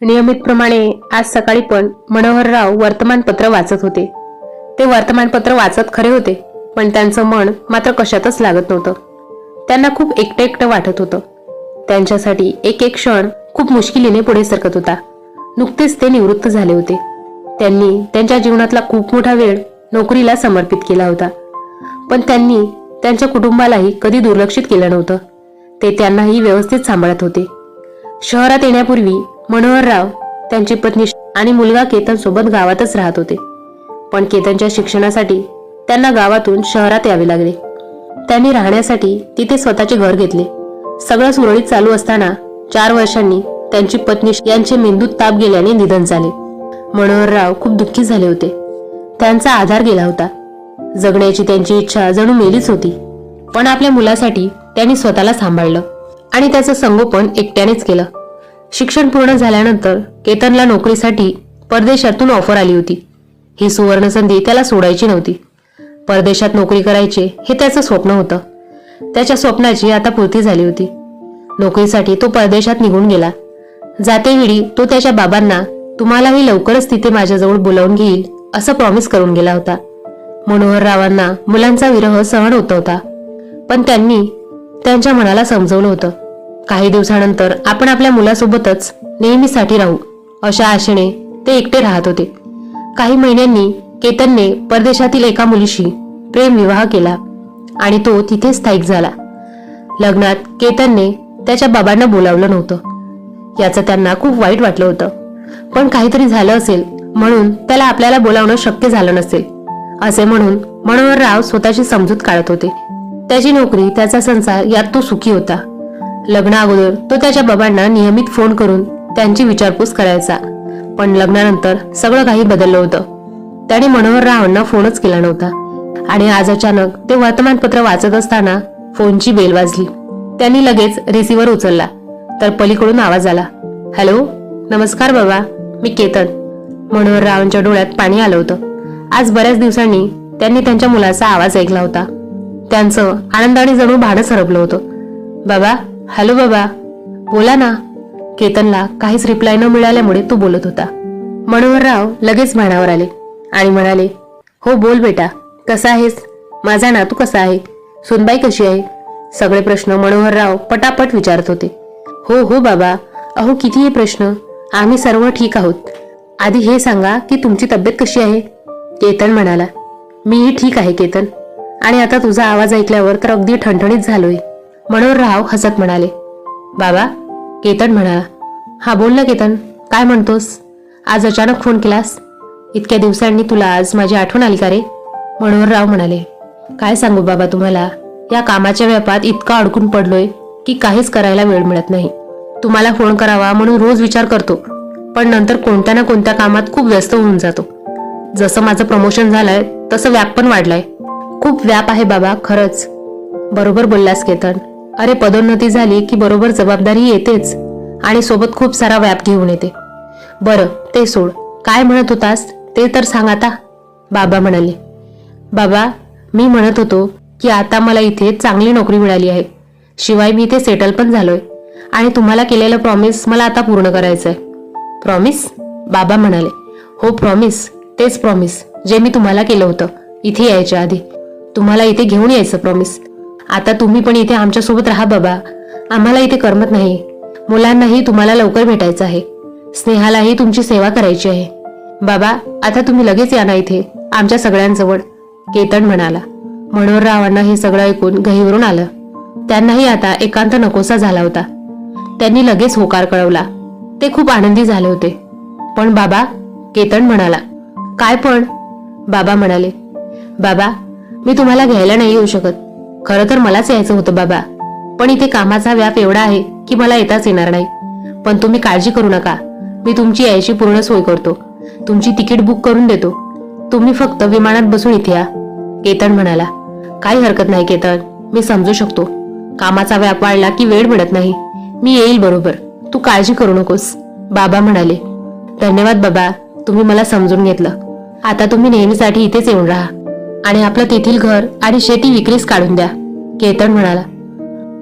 नियमितप्रमाणे आज सकाळी पण मनोहरराव वर्तमानपत्र वाचत होते. ते वर्तमानपत्र वाचत खरे होते, पण त्यांचं मन मात्र कशातच लागत नव्हतं. त्यांना खूप एकटं एकटं वाटत होतं. त्यांच्यासाठी एक एक क्षण खूप मुश्किलीने पुढे सरकत होता. नुकतेच ते निवृत्त झाले होते. त्यांनी त्यांच्या जीवनातला खूप मोठा वेळ नोकरीला समर्पित केला होता, पण त्यांनी त्यांच्या कुटुंबालाही कधी दुर्लक्षित केलं नव्हतं. ते त्यांनाही व्यवस्थित सांभाळत होते. शहरात येण्यापूर्वी मनोहरराव त्यांची पत्नी आणि मुलगा केतन सोबत गावातच राहत होते, पण केतनच्या शिक्षणासाठी त्यांना गावातून शहरात यावे लागले. त्यांनी राहण्यासाठी तिथे स्वतःचे घर घेतले. सगळं सुरळीत चालू असताना 4 वर्षांनी त्यांची पत्नी यांचे मेंदूत ताप गेल्याने निधन झाले. मनोहरराव खूप दुःखी झाले होते. त्यांचा आधार गेला होता. जगण्याची त्यांची इच्छा जणू मेलीच होती. पण आपल्या मुलासाठी त्यांनी स्वतःला सांभाळलं आणि त्याचं संगोपन एकट्यानेच केलं. शिक्षण पूर्ण झाल्यानंतर केतनला नोकरीसाठी परदेशातून ऑफर आली होती. ही सुवर्ण संधी त्याला सोडायची नव्हती. परदेशात नोकरी करायचे हे त्याचं स्वप्न होतं. त्याच्या स्वप्नाची आता पूर्ती झाली होती. नोकरीसाठी तो परदेशात निघून गेला. जातेवेळी तो त्याच्या बाबांना तुम्हालाही लवकरच तिथे माझ्याजवळ बोलावून घेईल असं प्रॉमिस करून गेला होता. मनोहररावांना मुलांचा विरह सहन होत होता, पण त्यांनी त्यांच्या मनाला समजवलं होतं. काही दिवसानंतर आपण आपल्या मुलासोबतच नेहमीसाठी राहू अशा आशेने ते एकटे राहत होते. काही महिन्यांनी केतनने परदेशातील एका मुलीशी प्रेमविवाह केला आणि तो तिथे स्थायिक झाला. लग्नात केतनने त्याच्या बाबांना बोलावलं नव्हतं. याचं त्यांना खूप वाईट वाटलं होतं, पण काहीतरी झालं असेल म्हणून त्याला आपल्याला बोलावणं शक्य झालं नसेल असे म्हणून मनोहरराव स्वतःची समजूत काढत होते. त्याची नोकरी, त्याचा संसार यात तो सुखी होता. लग्ना अगोदर तो त्याच्या बाबांना नियमित फोन करून त्यांची विचारपूस करायचा, पण लग्नानंतर सगळं काही बदललं होतं. त्याने मनोहररावांना फोनच केला नव्हता आणि आज अचानक ते वर्तमानपत्र वाचत असताना फोनची बेल वाजली. त्यांनी लगेच रिसिव्हर उचलला तर पलीकडून आवाज आला, हॅलो, नमस्कार बाबा, मी केतन. मनोहररावांच्या डोळ्यात पाणी आलं होतं. आज बऱ्याच दिवसांनी त्यांनी त्यांच्या मुलाचा आवाज ऐकला होता. त्यांचं आनंदाने जणू भाणं सरपलं होतं. बाबा, हॅलो बाबा, बोला ना. केतनला काहीच रिप्लाय न मिळाल्यामुळे तो बोलत होता. मनोहरराव लगेच भानावर आले आणि म्हणाले, हो बोल बेटा, कसा आहेस? माझा नातू कसा आहे? सुनबाई कशी आहे? सगळे प्रश्न मनोहरराव पटापट विचारत होते. हो हो बाबा, अहो किती हे प्रश्न, आम्ही सर्व ठीक आहोत. आधी हे सांगा की तुमची तब्येत कशी आहे? केतन म्हणाला, मीही ठीक आहे केतन, आणि आता तुझा आवाज ऐकल्यावर तर अगदी ठणठणीत झालोय. मनोहरराव हसत म्हणाले. बाबा, केतन म्हणाला, हा बोल ना केतन, काय म्हणतोस? आज अचानक फोन केलास? इतक्या दिवसांनी तुला आज माझी आठवण आली का रे? मनोहरराव म्हणाले, काय सांगू बाबा तुम्हाला, या कामाच्या व्यापात इतका अडकून पडलोय की काहीच करायला वेळ मिळत नाही. तुम्हाला फोन करावा म्हणून रोज विचार करतो, पण नंतर कोणत्या ना कोणत्या कामात खूप व्यस्त होऊन जातो. जसं माझं प्रमोशन झालंय तसं व्याप पण वाढलाय. खूप व्याप आहे बाबा, खरंच. बरोबर बोललास केतन. अरे, पदोन्नती झाली की बरोबर जबाबदारी येतेच आणि सोबत खूप सारा व्याप घेऊन येते. बरं, ते सोड, काय म्हणत होतास ते तर सांग आता. बाबा म्हणाले, बाबा, मी म्हणत होतो की आता मला इथे चांगली नोकरी मिळाली आहे. शिवाय मी इथे सेटल पण झालोय आणि तुम्हाला केलेलं प्रॉमिस मला आता पूर्ण करायचंय. प्रॉमिस? बाबा म्हणाले, हो प्रॉमिस, तेच प्रॉमिस जे मी तुम्हाला केलं होतं इथे यायच्या आधी. तुम्हाला इथे घेऊन यायचं प्रॉमिस. आता तुम्ही पण इथे आमच्या सोबत राहा बाबा. आम्हाला इथे करमत नाही. मुलांनाही तुम्हाला लवकर भेटायचं आहे. स्नेहालाही तुमची सेवा करायची आहे. बाबा, आता तुम्ही लगेच या ना इथे आमच्या सगळ्यांजवळ, केतन म्हणाला. मनोहररावांना हे सगळं ऐकून गहिवरून आलं. त्यांनाही आता एकांत नकोसा झाला होता. त्यांनी लगेच होकार कळवला. ते खूप आनंदी झाले होते. पण बाबा, केतन म्हणाला. काय पण? बाबा म्हणाले, बाबा, मी तुम्हाला घ्यायला नाही येऊ शकत. खरं तर मलाच यायचं होतं बाबा, पण इथे कामाचा व्याप एवढा आहे की मला येताच येणार नाही. पण तुम्ही काळजी करू नका, मी तुमची यायची पूर्ण सोय करतो. तुमची तिकीट बुक करून देतो. तुम्ही फक्त विमानात बसून इथे या. केतन म्हणाला, काही हरकत नाही केतन, मी समजू शकतो. कामाचा व्याप वाढला की वेळ मिळत नाही. मी येईल बरोबर, तू काळजी करू नकोस. बाबा म्हणाले, धन्यवाद बाबा, तुम्ही मला समजून घेतलं. आता तुम्ही नेहमीसाठी इथेच येऊन राहा आणि आपलं तेथील घर आणि शेती विक्रीस काढून द्या. केतन म्हणाला.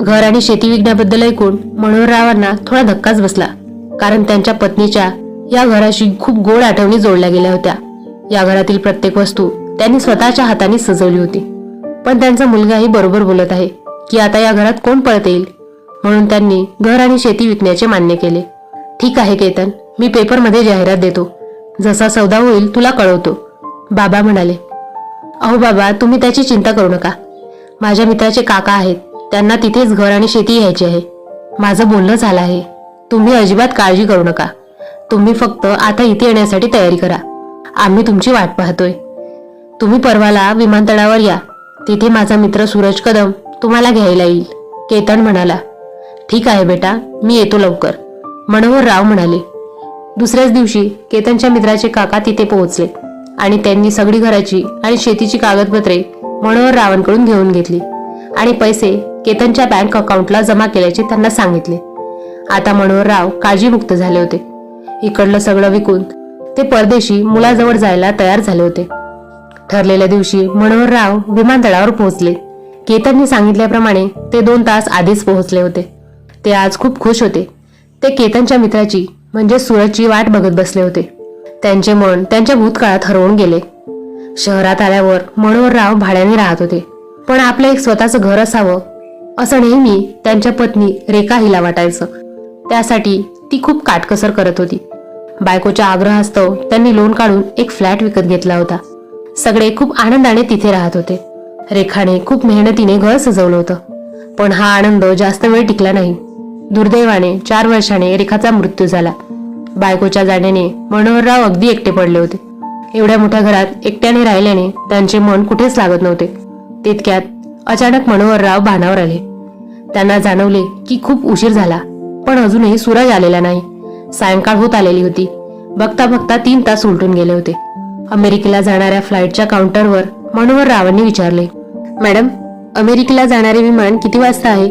घर आणि शेती विकण्याबद्दल ऐकून मनोहररावांना थोडा धक्काच बसला. कारण त्यांच्या पत्नीच्या या घराशी खूप गोड आठवणी जोडल्या गेल्या होत्या. या घरातील प्रत्येक वस्तू त्यांनी स्वतःच्या हाताने सजवली होती. पण त्यांचा मुलगाही बरोबर बोलत आहे की आता या घरात कोण पळत येईल, म्हणून त्यांनी घर आणि शेती विकण्याचे मान्य केले. ठीक आहे केतन, मी पेपरमध्ये जाहिरात देतो. जसा सौदा होईल तुला कळवतो, बाबा म्हणाले. अहो बाबा, तुम्ही त्याची चिंता करू नका. माझ्या मित्राचे काका आहेत, त्यांना तिथेच घर आणि शेती घ्यायची आहे. माझं बोलणं झालं आहे. तुम्ही अजिबात काळजी करू नका. तुम्ही फक्त आता इथे येण्यासाठी तयारी करा. आम्ही तुमची वाट पाहतोय. तुम्ही परवाला विमानतळावर या. तिथे माझा मित्र सूरज कदम तुम्हाला घ्यायला येईल, केतन म्हणाला. ठीक आहे बेटा, मी येतो लवकर, मनोहर राव म्हणाले. दुसऱ्याच दिवशी केतनच्या मित्राचे काका तिथे पोहोचले आणि त्यांनी सगळी घराची आणि शेतीची कागदपत्रे मनोहर रावांकडून घेऊन घेतली आणि पैसे केतनच्या बँक अकाउंटला जमा केल्याचे त्यांना सांगितले. आता मनोहर राव काळजीमुक्त झाले होते. इकडलं सगळं विकून ते परदेशी मुलाजवळ जायला तयार झाले होते. ठरलेल्या दिवशी मनोहर राव विमानतळावर पोहोचले. केतनने सांगितल्याप्रमाणे ते 2 तास आधीच पोहोचले होते. ते आज खूप खुश होते. ते केतनच्या मित्राची म्हणजे सूरजची वाट बघत बसले होते. त्यांचे मन त्यांच्या भूतकाळात हरवून गेले. शहरात आल्यावर मनोहर राव भाड्याने राहत होते, पण आपलं एक स्वतःचं घर असावं असं नेहमी त्यांच्या पत्नी रेखा हिला वाटायचं. त्यासाठी ती खूप काटकसर करत होती. बायकोच्या आग्रहास्तव त्यांनी लोन काढून एक फ्लॅट विकत घेतला होता. सगळे खूप आनंदाने तिथे राहत होते. रेखाने खूप मेहनतीने घर सजवलं होतं, पण हा आनंद जास्त वेळ टिकला नाही. दुर्दैवाने 4 वर्षाने रेखाचा मृत्यू झाला. बायकोच्या जाण्याने मनोहरराव अगदी एकटे पडले होते. एवढ्या मोठ्या घरात एकट्याने राहिल्याने त्यांचे मन कुठेच लागत नव्हते. तितक्यात अचानक मनोहरराव भानावर आले. त्यांना जाणवले की खूप उशीर झाला, पण अजूनही सूरज आलेला नाही. सायंकाळ होत आलेली होती. बघता बघता 3 तास उलटून गेले होते. अमेरिकेला जाणाऱ्या फ्लाईटच्या काउंटरवर मनोहर रावांनी विचारले, मॅडम, अमेरिकेला जाणारे विमान किती वाजता आहे?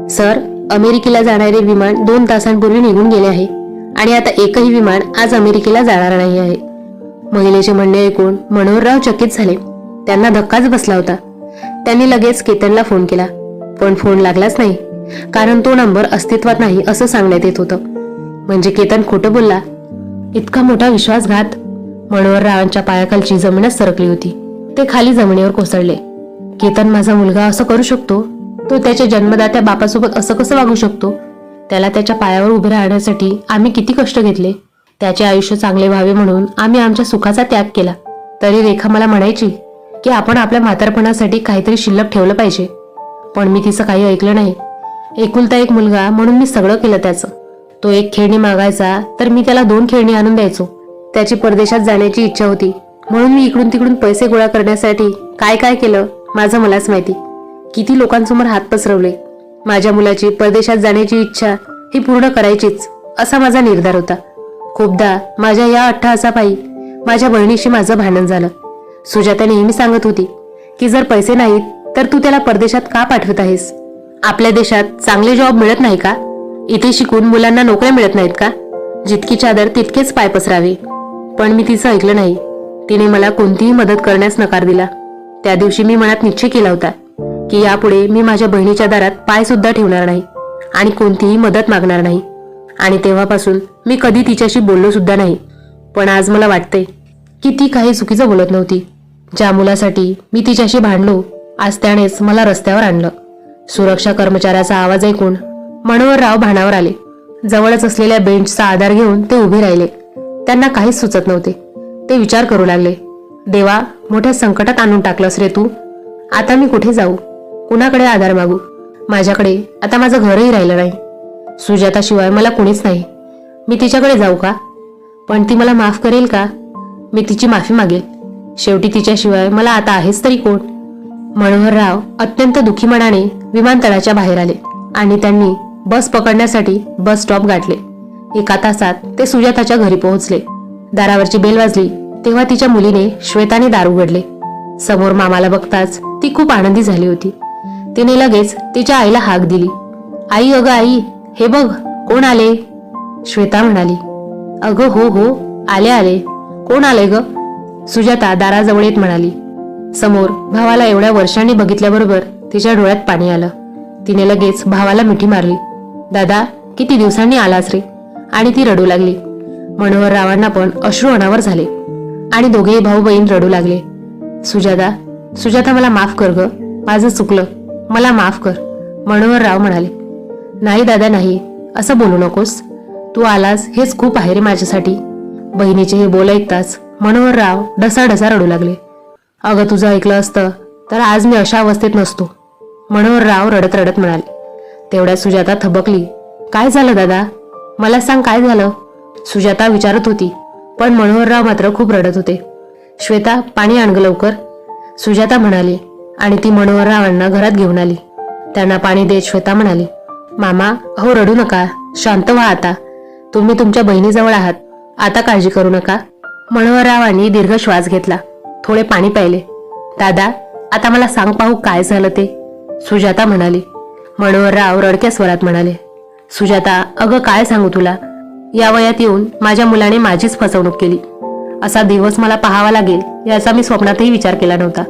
सर, अमेरिकेला जाणारे विमान 2 तासांपूर्वी निघून गेले आहे आणि आता एकही विमान आज अमेरिकेला जाणार नाही आहे. महिलेचे म्हणणे ऐकून मनोहरराव चकित झाले. त्यांना धक्काच बसला होता. त्यांनी लगेच केतनला फोन केला, पण फोन लागलाच नाही, कारण तो नंबर अस्तित्वात नाही असं सांगण्यात येत होतं. म्हणजे केतन खोटं बोलला? इतका मोठा विश्वासघात! मनोहररावांच्या पायाखालची जमीनच सरकली होती. ते खाली जमिनीवर कोसळले. केतन माझा मुलगा असं करू शकतो? तो त्याच्या जन्मदात्या बापासोबत असं कसं वागू शकतो? त्याला त्याच्या पायावर उभे राहण्यासाठी आम्ही किती कष्ट घेतले. त्याचे आयुष्य चांगले व्हावे म्हणून आम्ही आमच्या सुखाचा त्याग केला. तरी रेखा मला म्हणायची की आपण आपल्या म्हातारपणासाठी काहीतरी शिल्लक ठेवलं पाहिजे, पण मी तिचं काही ऐकलं नाही. एकुलता एक मुलगा म्हणून मी सगळं केलं त्याचं. तो एक खेळणी मागायचा तर मी त्याला 2 खेळणी आणून द्यायचो. त्याची परदेशात जाण्याची इच्छा होती, म्हणून मी इकडून तिकडून पैसे गोळा करण्यासाठी काय काय केलं माझं मलाच माहिती. किती लोकांसमोर हात पसरवले. माझ्या मुलाची परदेशात जाण्याची इच्छा ही पूर्ण करायचीच असा माझा निर्धार होता. खूपदा माझ्या या अट्टहासापायी माझ्या बहिणीशी माझं भांडण झालं. सुजाता नेहमी सांगत होती की जर पैसे नाहीत तर तू त्याला परदेशात का पाठवत आहेस? आपल्या देशात चांगले जॉब मिळत नाही का? इथे शिकून मुलांना नोकऱ्या मिळत नाहीत का? जितकी चादर तितकेच पाय पसरावे. पण मी तिचं ऐकलं नाही. तिने मला कोणतीही मदत करण्यास नकार दिला. त्या दिवशी मी मनात निश्चय केला होता की यापुढे मी माझ्या बहिणीच्या दारात पाय सुद्धा ठेवणार नाही आणि कोणतीही मदत मागणार नाही. आणि तेव्हापासून मी कधी तिच्याशी बोललो सुद्धा नाही. पण आज मला वाटतंय की ती काही चुकीचं बोलत नव्हती. ज्या मुलासाठी मी तिच्याशी भांडलो, आज त्यानेच मला रस्त्यावर आणलं. सुरक्षा कर्मचाऱ्याचा आवाज ऐकून मनोहरराव भानावर आले. जवळच असलेल्या बेंचचा आधार घेऊन ते उभे राहिले. त्यांना काहीच सुचत नव्हते. ते विचार करू लागले, देवा, मोठ्या संकटात आणून टाकलंस रे तू. आता मी कुठे जाऊ? कुणाकडे आधार मागू? माझ्याकडे आता माझं घरही राहिलं नाही. सुजाताशिवाय मला कुणीच नाही. मी तिच्याकडे जाऊ का? पण ती मला माफ करेल का? मी तिची माफी मागेल. शेवटी तिच्याशिवाय मला आता आहेच तरी कोण? मनोहरराव अत्यंत दुःखी मनाने विमानतळाच्या बाहेर आले आणि त्यांनी बस पकडण्यासाठी बस स्टॉप गाठले. 1 तासात ते सुजाताच्या घरी पोहोचले. दारावरची बेल वाजली तेव्हा तिच्या मुलीने श्वेताने दार उघडले. समोर मामाला बघताच ती खूप आनंदी झाली होती. तिने लगेच तिच्या आईला हाक दिली. आई, अगं आई, हे बघ कोण आले. श्वेता म्हणाली, अगं हो हो, आले आले. कोण आले ग? सुजाता दाराजवळ येत म्हणाली. समोर भावाला एवढ्या वर्षांनी बघितल्याबरोबर तिच्या डोळ्यात पाणी आलं. तिने लगेच भावाला मिठी मारली. दादा, किती दिवसांनी आलास रे. आणि ती रडू लागली. मनोहररावांना पण अश्रू अनावर झाले आणि दोघेही भाऊ बहीण रडू लागले. सुजाता, सुजाता, मला माफ कर ग, माझं चुकलं, मला माफ कर. मनोहरराव म्हणाले. नाही दादा, नाही, असं बोलू नकोस. तू आलास हेच खूप आहे रे माझ्यासाठी. बहिणीचे हे बोल ऐकताच मनोहरराव ढसाढसा रडू लागले. अगं, तुझं ऐकलं असतं तर आज मी अशा अवस्थेत नसतो, मनोहरराव रडत रडत म्हणाले. तेवढ्या सुजाता थबकली. काय झालं दादा, मला सांग, काय झालं? सुजाता विचारत होती, पण मनोहरराव मात्र खूप रडत होते. श्वेता, पाणी आण ग लवकर, सुजाता म्हणाली आणि ती मनोहररावांना घरात घेऊन आली. त्यांना पाणी देत श्वेता म्हणाली, मामा, अहो रडू नका, शांत व्हा. आता तुम्ही तुमच्या बहिणीजवळ आहात, आता काळजी करू नका. मनोहररावांनी दीर्घ श्वास घेतला, थोडे पाणी प्यायले. दादा, आता मला सांग पाहू काय झालं ते, सुजाता म्हणाली. मनोहरराव रडक्या स्वरात म्हणाले. सुजाता, अगं काय सांगू तुला, या वयात येऊन माझ्या मुलाने माझीच फसवणूक केली. असा दिवस मला पाहावा लागेल याचा मी स्वप्नातही विचार केला नव्हता.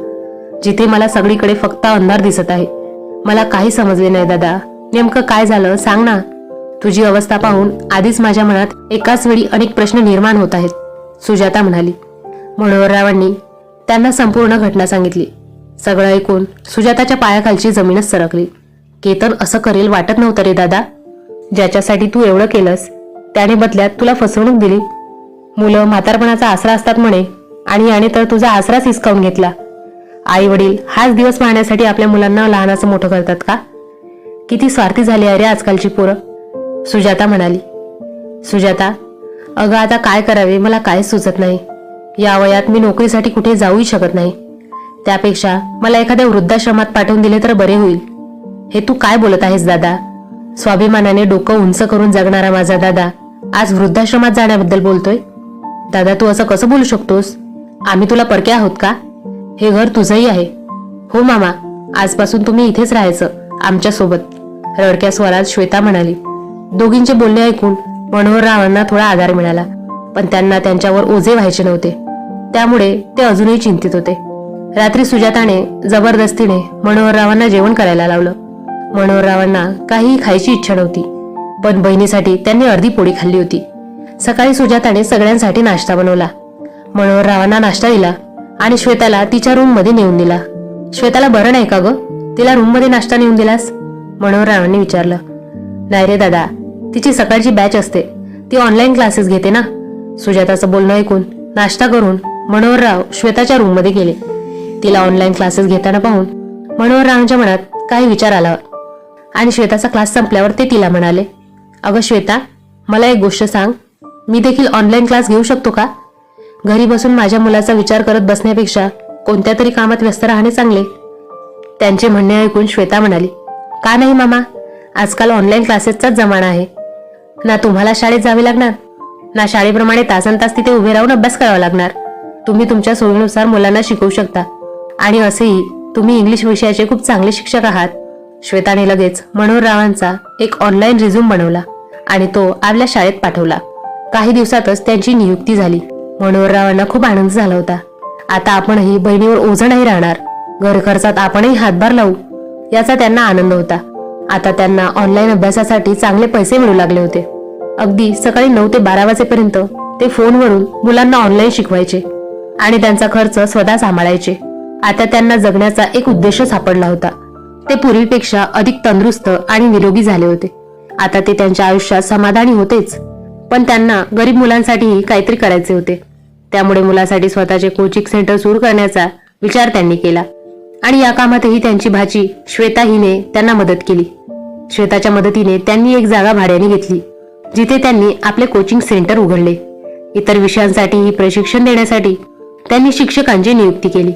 जिथे मला सगळीकडे फक्त अंधार दिसत आहे. मला काही समजले नाही दादा, नेमकं काय झालं सांग ना. तुझी अवस्था पाहून आधीच माझ्या मनात एकाच वेळी अनेक प्रश्न निर्माण होत आहेत, सुजाता म्हणाली. मनोहररावांनी त्यांना संपूर्ण घटना सांगितली. सगळं ऐकून सुजाताच्या पायाखालची जमीनच सरकली. केतन असं करेल वाटत नव्हतं रे दादा. ज्याच्यासाठी तू एवढं केलंस त्याने बदल्यात तुला फसवणूक दिली. मुलं म्हातारपणाचा आसरा असतात म्हणे, आणि याने तर तुझा आसराच हिसकावून घेतला. आई वडील हाच दिवस पाहण्यासाठी आपल्या मुलांना लहानाचं मोठं करतात का? किती स्वार्थी झाली आहे रे आजकालची पोरं, सुजाता म्हणाली. सुजाता, अगं आता काय करावे मला काहीच सुचत नाही. या वयात मी नोकरीसाठी कुठे जाऊही शकत नाही. त्यापेक्षा मला एखाद्या वृद्धाश्रमात पाठवून दिले तर बरे होईल. हे तू काय बोलत आहेस दादा? स्वाभिमानाने डोकं उंच करून जगणारा माझा दादा आज वृद्धाश्रमात जाण्याबद्दल बोलतोय? दादा, तू असं कसं बोलू शकतोस? आम्ही तुला परके आहोत का? हे घर तुझंही आहे. हो मामा, आजपासून तुम्ही इथेच राहायचं आमच्या सोबत, रडक्या स्वरात श्वेता म्हणाली. दोघींचे बोलणे ऐकून मनोहररावांना थोडा आधार मिळाला, पण त्यांना त्यांच्यावर ओझे व्हायचे नव्हते. त्यामुळे ते अजूनही चिंतित होते. रात्री सुजाताने जबरदस्तीने मनोहररावांना जेवण करायला लावलं. मनोहररावांना काहीही खायची इच्छा नव्हती, पण बहिणीसाठी त्यांनी अर्धी पोळी खाल्ली होती. सकाळी सुजाताने सगळ्यांसाठी नाश्ता बनवला. मनोहररावांना नाश्ता दिला आणि श्वेताला तिच्या रूम मध्ये नेऊन दिला. श्वेताला बरं नाही का ग, तिला रूम मध्ये नाश्ता नेऊन दिलास? मनोहररावांनी विचारलं. नाही रे दादा, तिची सकाळची बॅच असते, ती ऑनलाईन क्लासेस घेते ना. सुजाताचं बोलणं ऐकून नाश्ता करून मनोहरराव श्वेताच्या रूम मध्ये गेले. तिला ऑनलाईन क्लासेस घेताना पाहून मनोहररावांच्या मनात काही विचार आला आणि श्वेताचा क्लास संपल्यावर ते तिला म्हणाले, अगं श्वेता, मला एक गोष्ट सांग, मी देखील ऑनलाईन क्लास घेऊ शकतो का? घरी बसून माझ्या मुलाचा विचार करत बसण्यापेक्षा कोणत्या तरी कामात व्यस्त राहणे चांगले. त्यांचे म्हणणे ऐकून श्वेता म्हणाली, का नाही मामा, आजकाल ऑनलाईन क्लासेसचाच जमाना आहे ना. तुम्हाला शाळेत जावे लागणार ना, शाळेप्रमाणे तासनतास तिथे उभे राहून अभ्यास करावा लागणार. तुम्ही तुमच्या सोयीनुसार मुलांना शिकवू शकता, आणि असेही तुम्ही इंग्लिश विषयाचे खूप चांगले शिक्षक आहात. श्वेताने लगेच मनोहररावांचा एक ऑनलाईन रिझ्यूम बनवला आणि तो आपल्या शाळेत पाठवला. काही दिवसातच त्यांची नियुक्ती झाली. मनोहररावांना खूप आनंद झाला होता. आता आपणही बहिणीवर ओझं नाही राहणार, घर खर्चात आपणही हातभार लावू, याचा त्यांना आनंद होता. आता त्यांना ऑनलाईन अभ्यासासाठी चांगले पैसे मिळू लागले होते. अगदी सकाळी 9 ते 12 वाजेपर्यंत ते फोनवरून मुलांना ऑनलाईन शिकवायचे आणि त्यांचा खर्च स्वतः सांभाळायचे. आता त्यांना जगण्याचा एक उद्देश सापडला होता. ते पूर्वीपेक्षा अधिक तंदुरुस्त आणि निरोगी झाले होते. आता ते त्यांच्या आयुष्यात समाधानी होतेच, पण त्यांना गरीब मुलांसाठीही काहीतरी करायचे होते. त्यामुळे मुलासाठी स्वतःचे कोचिंग सेंटर सुरू करण्याचा विचार त्यांनी केला आणि या कामातही त्यांची भाची श्वेता हिने त्यांना मदत केली. श्वेताच्या मदतीने त्यांनी एक जागा भाड्याने घेतली, जिथे त्यांनी आपले कोचिंग सेंटर उघडले. इतर विषयांसाठीही प्रशिक्षण देण्यासाठी त्यांनी शिक्षकांची नियुक्ती केली.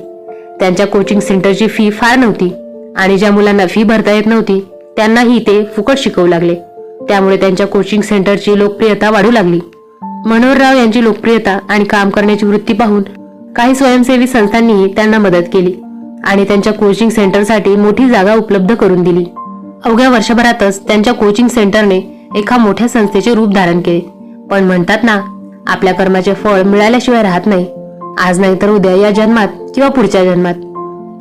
त्यांच्या कोचिंग सेंटरची फी फार नव्हती आणि ज्या मुलांना फी भरता येत नव्हती त्यांनाही ते फुकट शिकवू लागले. त्यामुळे त्यांच्या कोचिंग सेंटरची लोकप्रियता वाढू लागली. मनोहरराव यांची लोकप्रियता आणि काम करण्याची वृत्ती पाहून काही स्वयंसेवी संस्थांनीही त्यांना मदत केली आणि त्यांच्या कोचिंग सेंटरसाठी मोठी जागा उपलब्ध करून दिली. अवघ्या वर्षभरातच त्यांच्या कोचिंग सेंटरने एका मोठ्या संस्थेचे रूप धारण केले. पण म्हणतात ना, आपल्या कर्माचे फळ मिळाल्याशिवाय राहत नाही. आज नाही तर उद्या, या जन्मात किंवा पुढच्या जन्मात.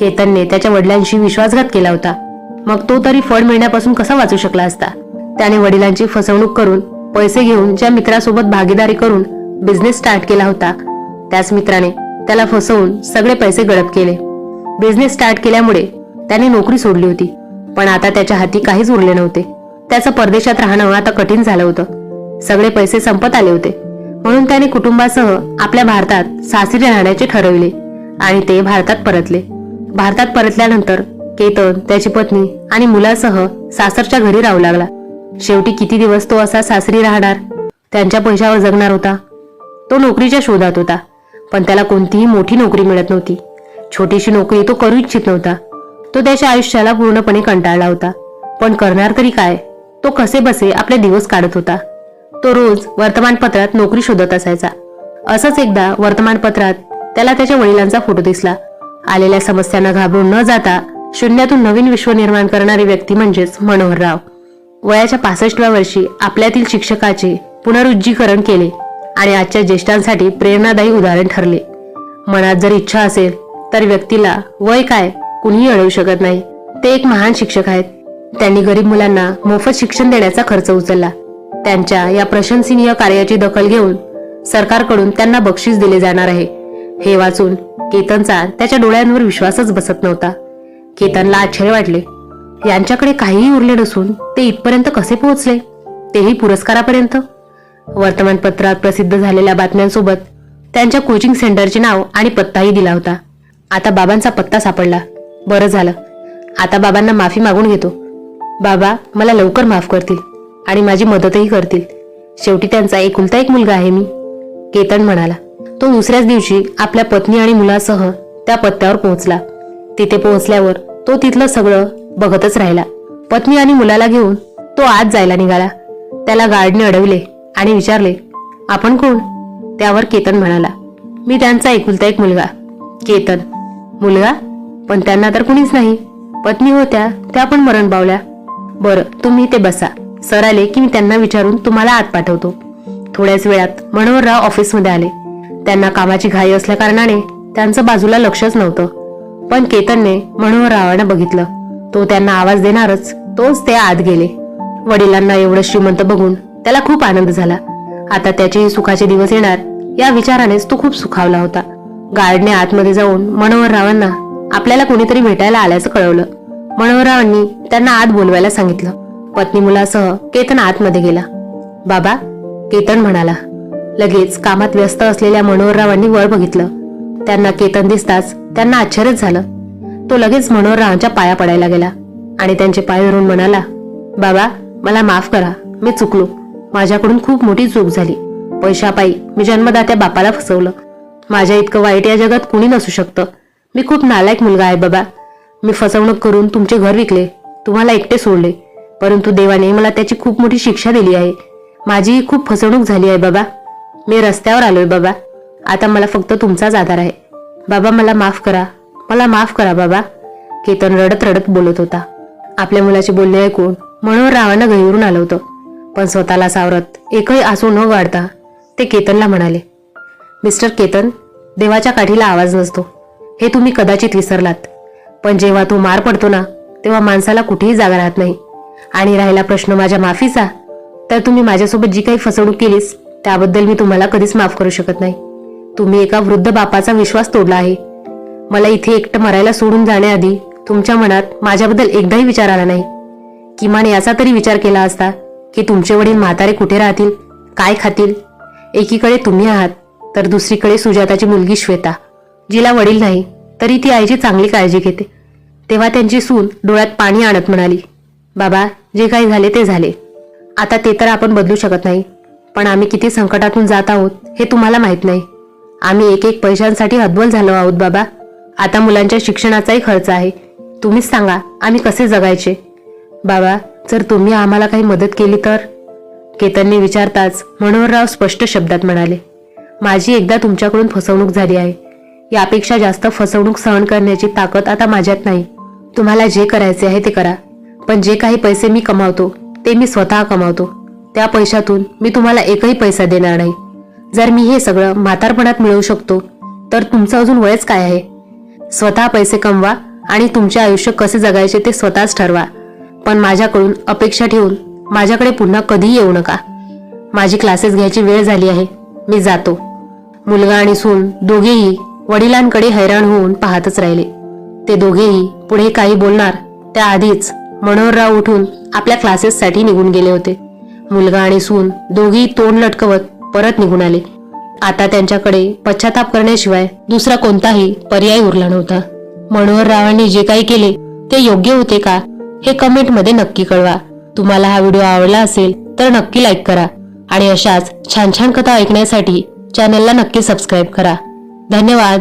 केतनने त्याच्या वडिलांशी विश्वासघात केला होता, मग तो तरी फळ मिळण्यापासून कसा वाचू शकला असता? त्याने वडिलांची फसवणूक करून पैसे घेऊन ज्या मित्रासोबत भागीदारी करून बिझनेस स्टार्ट केला होता त्याच मित्राने त्याला फसवून सगळे पैसे गडप केले. बिझनेस स्टार्ट केल्यामुळे त्याने नोकरी सोडली होती, पण आता त्याच्या हाती काहीच उरले नव्हते. त्याचं परदेशात राहणं आता कठीण झालं होतं. सगळे पैसे संपत आले होते, म्हणून त्याने कुटुंबासह आपल्या भारतात सासरी राहण्याचे ठरविले आणि ते भारतात परतले. भारतात परतल्यानंतर केतन, त्याची पत्नी आणि मुलासह सासरच्या घरी राहू लागला. शेवटी किती दिवस तो असा सासरी राहणार? त्यांच्या पैशावर जगणार होता. तो नोकरीच्या शोधात होता, पण त्याला कोणतीही मोठी नोकरी मिळत नव्हती. छोटीशी नोकरी तो करू इच्छित नव्हता. तो त्याच्या आयुष्याला पूर्णपणे कंटाळला होता. पण करणार तरी काय? तो कसे बसे आपले दिवस काढत होता. तो रोज वर्तमानपत्रात नोकरी शोधत असायचा. असंच एकदा वर्तमानपत्रात त्याला त्याच्या वडिलांचा फोटो दिसला. आलेल्या समस्यांना घाबरून न जाता शून्यातून नवीन विश्व निर्माण करणारी व्यक्ती म्हणजेच मनोहरराव. वयाच्या 65व्या वर्षी आपल्यातील शिक्षकाचे पुनरुज्जीकरण केले आणि आजच्या ज्येष्ठांसाठी प्रेरणादायी उदाहरण ठरले. मनात जर इच्छा असेल तर व्यक्तीला वय काय कुणीही अडवू शकत नाही. ते एक महान शिक्षक आहेत. त्यांनी गरीब मुलांना मोफत शिक्षण देण्याचा खर्च उचलला. त्यांच्या या प्रशंसनीय कार्याची दखल घेऊन सरकारकडून त्यांना बक्षीस दिले जाणार आहे. हे वाचून केतनचा त्याच्या डोळ्यांवर विश्वासच बसत नव्हता. केतनला आश्चर्य वाटले. यांच्याकडे काहीही उरले नसून ते इथपर्यंत कसे पोहोचले, तेही पुरस्कारापर्यंत. वर्तमानपत्रात प्रसिद्ध झालेल्या बातम्यांसोबत त्यांच्या कोचिंग सेंटरचे नाव आणि पत्ताही दिला होता. आता बाबांचा पत्ता सापडला. बरं झालं. आता बाबांना माफी मागून घेतो. बाबा मला लवकर माफ करतील आणि माझी मदतही करतील. शेवटी त्यांचा एकुलता एक मुलगा आहे मी, केतन म्हणाला. तो दुसऱ्याच दिवशी आपल्या पत्नी आणि मुलासह त्या पत्त्यावर पोहोचला. तिथे पोहोचल्यावर तो तिथलं सगळं बघतच राहिला. पत्नी आणि मुलाला घेऊन तो आत जायला निघाला. त्याला गार्डने अडवले आणि विचारले, आपण कोण? त्यावर केतन म्हणाला, मी त्यांचा एकुलता एक मुलगा. केतन, मुलगा? पण त्यांना तर कुणीच नाही. पत्नी होत्या त्या पण मरण पावल्या. बरं, तुम्ही ते बसा. सर आले की मी त्यांना विचारून तुम्हाला आत पाठवतो. थोड्याच वेळात मनोहरराव ऑफिसमध्ये आले. त्यांना कामाची घाई असल्या कारणाने त्यांचं बाजूला लक्षच नव्हतं. पण केतनने मनोहररावांना बघितलं. तो त्यांना आवाज देणारच तोच ते आत गेले. वडिलांना एवढं श्रीमंत बघून त्याला खूप आनंद झाला. आता त्याचेही सुखाचे दिवस येणार या विचारानेच तो खूप सुखावला होता. गार्डने आतमध्ये जाऊन मनोहररावांना आपल्याला कोणीतरी भेटायला आल्याचं कळवलं. मनोहररावांनी त्यांना आत बोलवायला सांगितलं. पत्नी मुलासह केतन आतमध्ये गेला. बाबा, केतन म्हणाला. लगेच कामात व्यस्त असलेल्या मनोहररावांनी वर बघितलं. त्यांना केतन दिसताच त्यांना आश्चर्यच झालं. तो लगेच मनोहररावांच्या पाया पडायला गेला आणि त्यांचे पाय धरून म्हणाला, बाबा मला माफ करा, मी चुकलो. माझ्याकडून खूप मोठी चूक झाली. पैशापायी मी जन्मदात्या बापाला फसवलं. माझ्या इतकं वाईट या जगात कुणी नसू शकतं. मी खूप नालायक मुलगा आहे बाबा. मी फसवणूक करून तुमचे घर विकले, तुम्हाला एकटे सोडले, परंतु देवाने मला त्याची खूप मोठी शिक्षा दिली आहे. माझी खूप फसवणूक झाली आहे बाबा. मी रस्त्यावर आलोय बाबा. आता मला फक्त तुमचाच आधार आहे. बाबा मला माफ करा, मला माफ करा बाबा. केतन रडत रडत बोलत होता. आपल्या मुलाचे बोलणे ऐकून मनोहररावांना गहिवरून आलं होतं. पण स्वतःला सावरत एकही आसू न गाळता ते केतनला म्हणाले, मिस्टर केतन, देवाच्या काठीला आवाज नसतो हे तुम्ही कदाचित विसरलात. पण जेव्हा तो मार पडतो ना, तेव्हा माणसाला कुठेही जागा राहत नाही. आणि राहिला प्रश्न माझ्या माफीचा, तर तुम्ही माझ्यासोबत जी काही फसवणूक केलीस त्याबद्दल मी तुम्हाला कधीच माफ करू शकत नाही. तुम्ही एका वृद्ध बापाचा विश्वास तोडला आहे. मला इथे एकटं मरायला सोडून जाण्याआधी तुमच्या मनात माझ्याबद्दल एकदाही विचार आला नाही. किमान याचा तरी विचार केला असता की तुमचे वडील म्हातारे कुठे राहतील, काय खातील. एकीकडे तुम्ही आहात तर दुसरीकडे सुजाताची मुलगी श्वेता, जिला वडील नाही तरी ती आईची चांगली काळजी घेते. तेव्हा त्यांची सून डोळ्यात पाणी आणत म्हणाली, बाबा जे काही झाले ते झाले. आता ते तर आपण बदलू शकत नाही. पण आम्ही किती संकटातून जात आहोत हे तुम्हाला माहित नाही. आम्ही एक एक पैशांसाठी हतबल झालो आहोत बाबा. आता मुलांच्या शिक्षणाचाही खर्च आहे. तुम्हीच सांगा आम्ही कसे जगायचे. बाबा जर तुम्ही आम्हाला काही मदत केली तर. केतनने विचारताच मनोहरराव स्पष्ट शब्दात म्हणाले, माझी एकदा तुमच्याकडून फसवणूक झाली आहे. यापेक्षा जास्त फसवणूक सहन करण्याची ताकद आता माझ्यात नाही. तुम्हाला जे करायचे आहे ते करा. पण जे काही पैसे मी कमावतो ते मी स्वतः कमावतो. त्या पैशातून मी तुम्हाला एकही पैसा देणार नाही. जर मी हे सगळं म्हातारपणात मिळवू शकतो तर तुमचं अजून वयच काय आहे. स्वतः पैसे कमवा आणि तुमचे आयुष्य कसे जगायचे ते स्वतःच ठरवा. पण माझ्याकडून अपेक्षा ठेवून माझ्याकडे पुन्हा कधीही येऊ नका. माझी क्लासेस घ्यायची वेळ झाली आहे, मी जातो. मुलगा आणि सून दोघेही वडिलांकडे हैराण होऊन पाहतच राहिले. ते दोघेही पुढे काही बोलणार त्याआधीच मनोहरराव उठून आपल्या क्लासेससाठी निघून गेले होते. मुलगा आणि सून दोघेही तोंड लटकवत परत निघून आले. आता त्यांच्याकडे पश्चाताप करण्याशिवाय दुसरा कोणताही पर्याय उरला नव्हता. मनोहररावांनी जे काही केले ते योग्य होते का हे कमेंटमध्ये नक्की कळवा. तुम्हाला हा व्हिडिओ आवडला असेल तर नक्की लाईक करा आणि अशाच छान छान कथा ऐकण्यासाठी चॅनलला नक्की सबस्क्राईब करा. धन्यवाद.